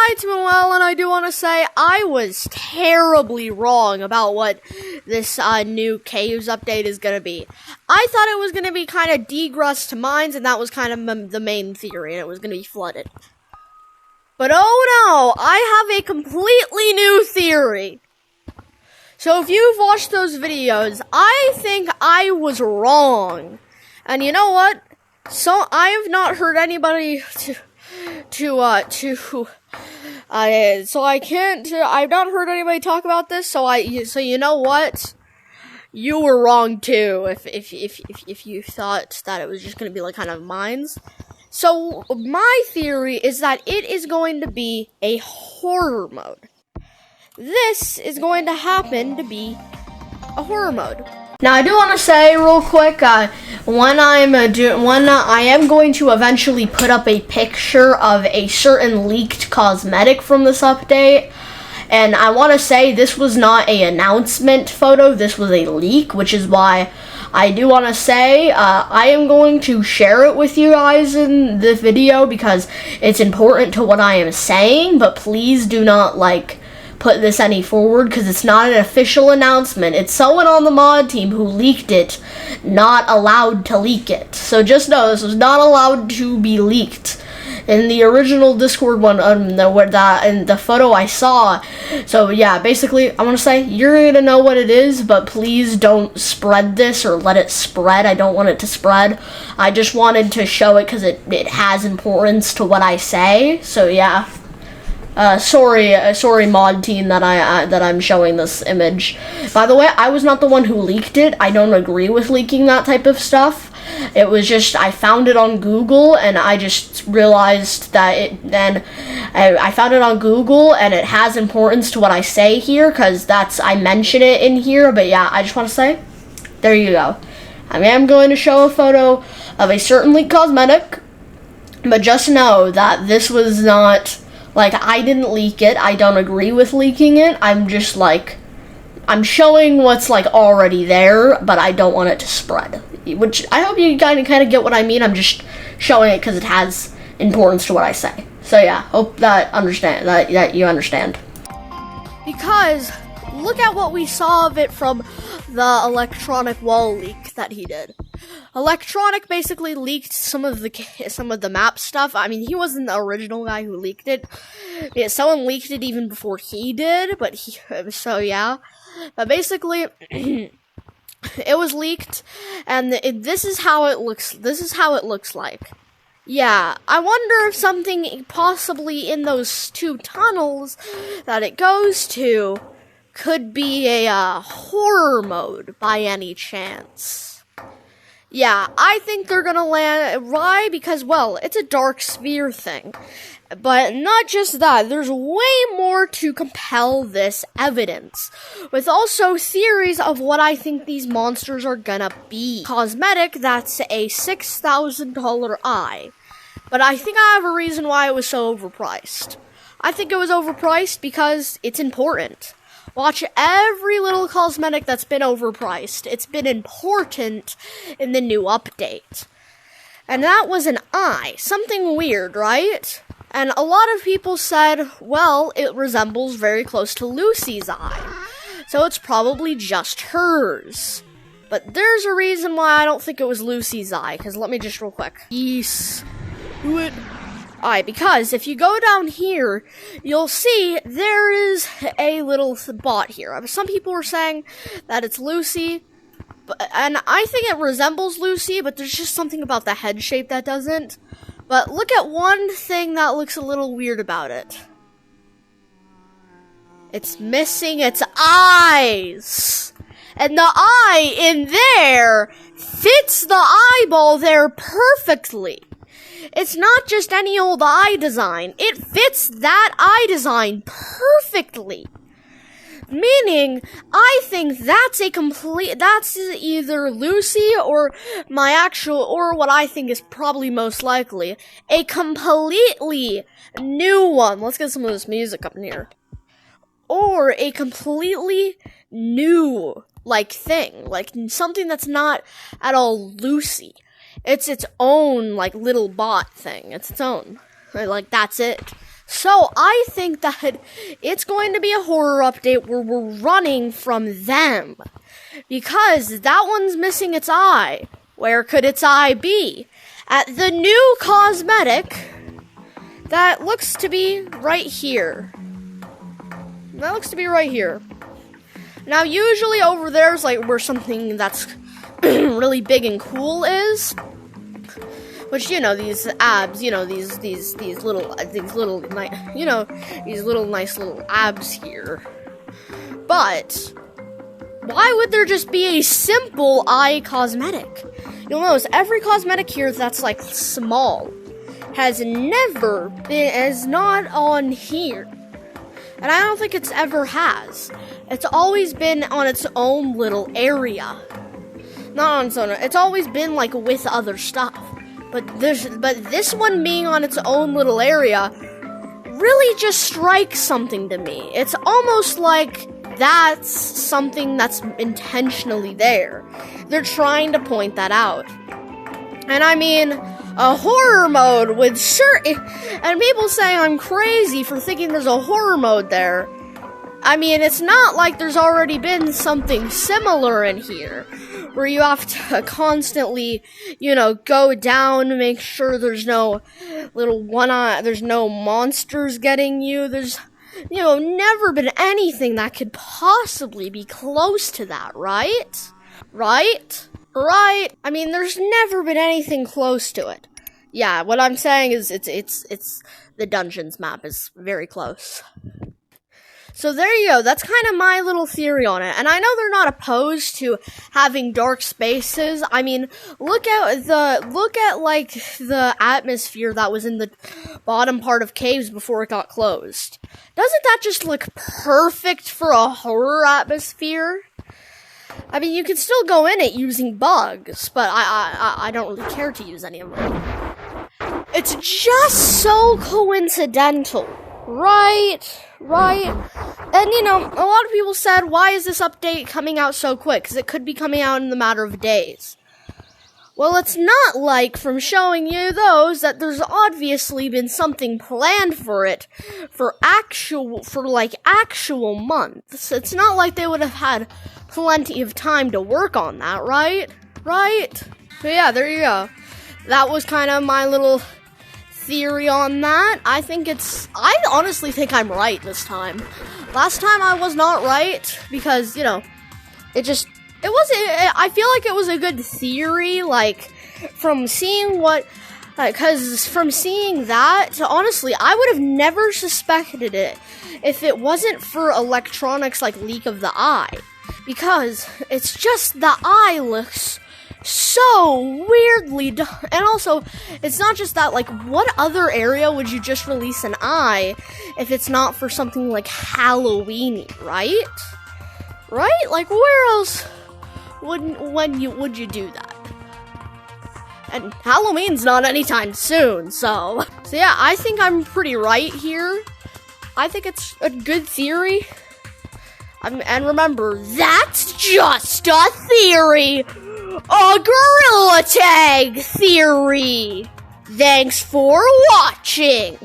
Alright, well, and I do want to say I was terribly wrong about what this new Caves update is going to be. I thought it was going to be kind of degrust mines, and that was kind of the main theory, and it was going to be flooded. But oh no, I have a completely new theory. So if you've watched those videos, I think I was wrong. And you know what? So I have not heard anybody I've not heard anybody talk about this, so you know what? You were wrong too, if you thought that it was just gonna be like kind of mines. So my theory is that it is going to be a horror mode. This is going to happen to be a horror mode. Now, I do want to say real quick, when I am going to eventually put up a picture of a certain leaked cosmetic from this update, and I want to say this was not an announcement photo, this was a leak, which is why I do want to say I am going to share it with you guys in the video because it's important to what I am saying, but please do not, put this any forward because it's not an official announcement. It's someone on the mod team who leaked it, not allowed to leak it. So just know this was not allowed to be leaked. In the original Discord one, in the photo I saw. So yeah, basically, I want to say you're gonna know what it is, but please don't spread this or let it spread. I don't want it to spread. I just wanted to show it because it has importance to what I say. So yeah. Sorry, mod team that I'm showing this image. By the way, I was not the one who leaked it. I don't agree with leaking that type of stuff. It was just, I found it on Google, and I just realized that I found it on Google, and it has importance to what I say here, because I mention it in here, but yeah, I just want to say, there you go. I am going to show a photo of a certain leaked cosmetic, but just know that this was not... I didn't leak it. I don't agree with leaking it. I'm just, I'm showing what's, already there, but I don't want it to spread. Which, I hope you kind of get what I mean. I'm just showing it because it has importance to what I say. So, yeah, hope that you understand. Because, look at what we saw of it from the electronic wall leak that he did. Electronic basically leaked some of the map stuff. I mean, he wasn't the original guy who leaked it. Yeah, someone leaked it even before he did, so yeah. But basically, it was leaked, and this is how it looks. This is how it looks like. Yeah, I wonder if something possibly in those two tunnels that it goes to could be a horror mode by any chance. Yeah, I think they're gonna land. Why? Because, well, it's a dark sphere thing. But not just that, there's way more to compel this evidence. With also theories of what I think these monsters are gonna be. Cosmetic, that's a $6,000 eye. But I think I have a reason why it was so overpriced. I think it was overpriced because it's important. Watch every little cosmetic that's been overpriced. It's been important in the new update. And that was an eye. Something weird, right? And a lot of people said, well, it resembles very close to Lucy's eye. So it's probably just hers. But there's a reason why I don't think it was Lucy's eye. Because let me just real quick. Yes. Do it. Alright, because if you go down here, you'll see there is a little spot here. Some people were saying that it's Lucy, and I think it resembles Lucy, but there's just something about the head shape that doesn't. But look at one thing that looks a little weird about it. It's missing its eyes. And the eye in there fits the eyeball there perfectly. It's not just any old eye design. It fits that eye design perfectly. Meaning, I think that's either Lucy or or what I think is probably most likely, a completely new one. Let's get some of this music up in here. Or a completely new, thing. Something that's not at all Lucy. It's its own, little bot thing. It's its own. That's it. So I think that it's going to be a horror update where we're running from them. Because that one's missing its eye. Where could its eye be? At the new cosmetic that looks to be right here. That looks to be right here. Now, usually over there's like where something that's really big and cool is. Which, you know, these abs, you know, these little nice little abs here. But why would there just be a simple eye cosmetic? You'll notice every cosmetic here that's like small has not on here. And I don't think it's ever has. It's always been on its own little area. Not on its own, it's always been like with other stuff. But this one being on its own little area really just strikes something to me. It's almost like that's something that's intentionally there. They're trying to point that out. And I mean, a horror mode would and people say I'm crazy for thinking there's a horror mode there. I mean, it's not like there's already been something similar in here, where you have to constantly, you know, go down to make sure there's no there's no monsters getting you. There's, you know, never been anything that could possibly be close to that, right? Right? I mean, there's never been anything close to it. Yeah, what I'm saying is it's the dungeons map is very close. So there you go. That's kind of my little theory on it. And I know they're not opposed to having dark spaces. I mean, look at like the atmosphere that was in the bottom part of caves before it got closed. Doesn't that just look perfect for a horror atmosphere? I mean, you can still go in it using bugs, but I don't really care to use any of them. It's just so coincidental. Right. And, you know, a lot of people said, why is this update coming out so quick? Because it could be coming out in the matter of days. Well, it's not like, from showing you those, that there's obviously been something planned for it for actual months. It's not like they would have had plenty of time to work on that, right? So yeah, there you go. That was kind of my little theory on that. I honestly think I'm right this time. Last time I was not right because, you know, I feel like it was a good theory, like, from seeing that, honestly, I would have never suspected it if it wasn't for electronics like leak of the eye, because it's just the eye looks so weirdly and also, it's not just that, like, what other area would you just release an eye if it's not for something like Halloween-y, right? Like, where else would you do that? And Halloween's not anytime soon, so yeah, I think I'm pretty right here. I think it's a good theory. And remember, that's just a theory! A gorilla tag theory! Thanks for watching!